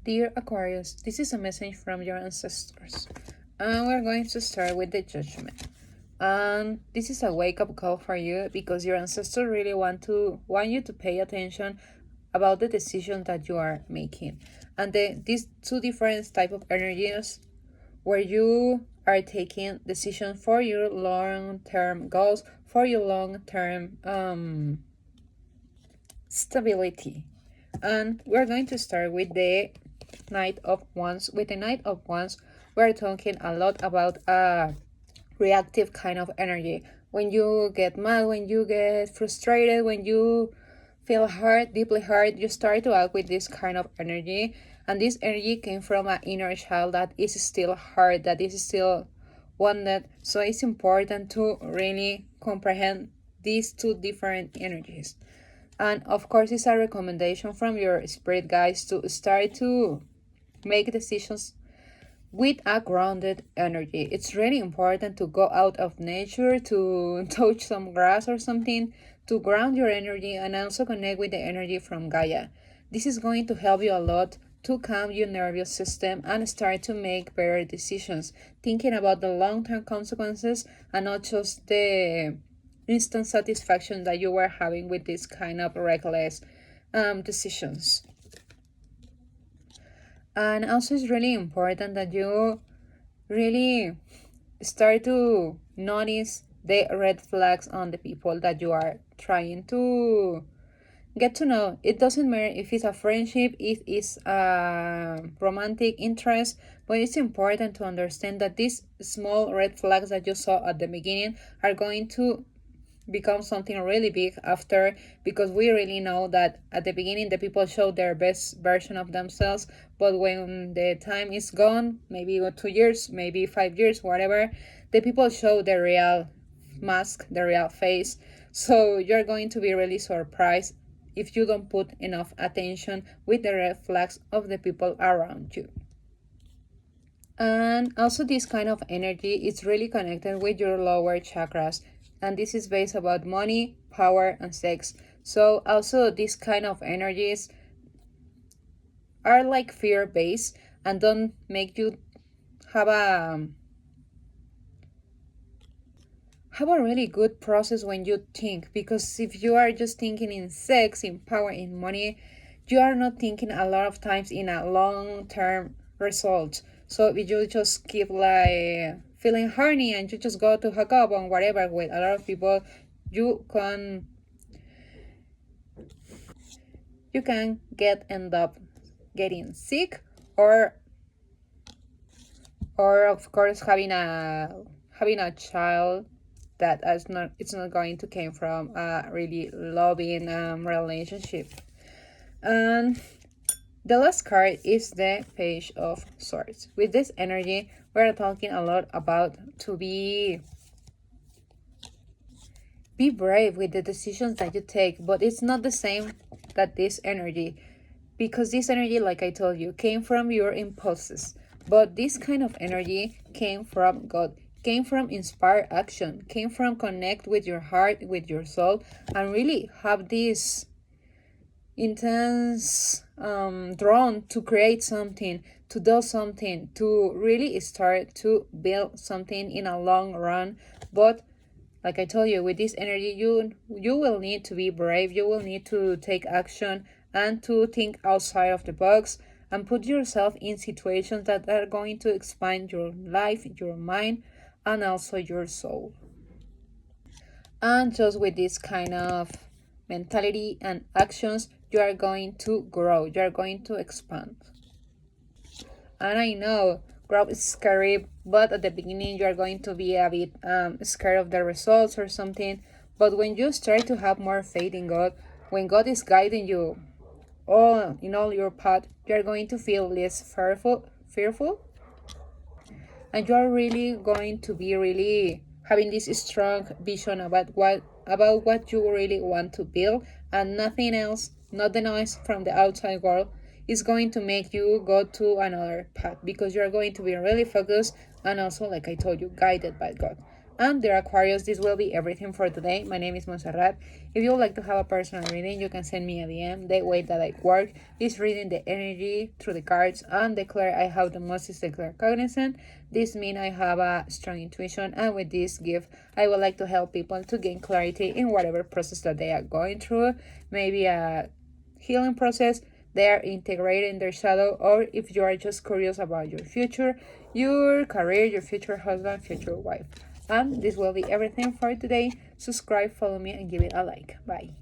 Dear Aquarius, this is a message from your ancestors. And we're going to start with the judgment. And this is a wake-up call for you because your ancestors really want you to pay attention about the decision that you are making. And these two different type of energies where you are taking decisions for your long-term goals, for your long-term stability. And we're going to start with the Knight of Wands. With the Knight of Wands, we're talking a lot about a reactive kind of energy. When you get mad, when you get frustrated, when you feel hurt, deeply hurt, you start to act with this kind of energy. And this energy came from an inner child that is still hurt, that is still wounded. So it's important to really comprehend these two different energies. And of course, it's a recommendation from your spirit guides to start to make decisions with a grounded energy. It's really important to go out of nature, to touch some grass or something, to ground your energy and also connect with the energy from Gaia. This is going to help you a lot to calm your nervous system and start to make better decisions, thinking about the long-term consequences and not just the instant satisfaction that you were having with this kind of reckless decisions. And also it's really important that you really start to notice the red flags on the people that you are trying to get to know. It doesn't matter if it's a friendship, if it's a romantic interest, but it's important to understand that these small red flags that you saw at the beginning are going to become something really big after, because we really know that at the beginning the people show their best version of themselves, but when the time is gone, maybe 2 years, maybe 5 years, whatever, the people show the real mask, the real face. So you're going to be really surprised if you don't put enough attention with the red flags of the people around you. And also this kind of energy is really connected with your lower chakras, and this is based about money, power, and sex. So also these kind of energies are like fear-based and don't make you have a really good process when you think, because if you are just thinking in sex, in power, in money, you are not thinking a lot of times in a long-term result. So if you just keep like feeling horny and you just go to hook up on whatever with a lot of people, you can end up getting sick, or of course having a child that it's not going to come from a really loving relationship. And the last card is the Page of Swords. With this energy, we're talking a lot about to be brave with the decisions that you take, but it's not the same that this energy, because this energy, like I told you, came from your impulses, but this kind of energy came from God, came from inspired action, came from connect with your heart, with your soul, and really have this intense drawn to create something, to do something, to really start to build something in a long run. But like I told you, with this energy, you will need to be brave, you will need to take action and to think outside of the box and put yourself in situations that are going to expand your life, your mind, and also your soul. And just with this kind of mentality and actions, you are going to grow, you are going to expand. And I know growth is scary, but at the beginning you are going to be a bit scared of the results or something. But when you start to have more faith in God, when God is guiding you in all your path, you are going to feel less fearful, and you are really going to be really having this strong vision about what you really want to build, and nothing else, not the noise from the outside world, is going to make you go to another path, because you are going to be really focused and also, like I told you, guided by God. And dear Aquarius, this will be everything for today. My name is Montserrat. If you would like to have a personal reading, you can send me a DM. The way that I work is reading the energy through the cards and declare I have the most is declare cognizant. This means I have a strong intuition, and with this gift, I would like to help people to gain clarity in whatever process that they are going through. Maybe a healing process, they are integrating their shadow, or if you are just curious about your future, your career, your future husband, future wife. And this will be everything for today. Subscribe, follow me, and give it a like. Bye.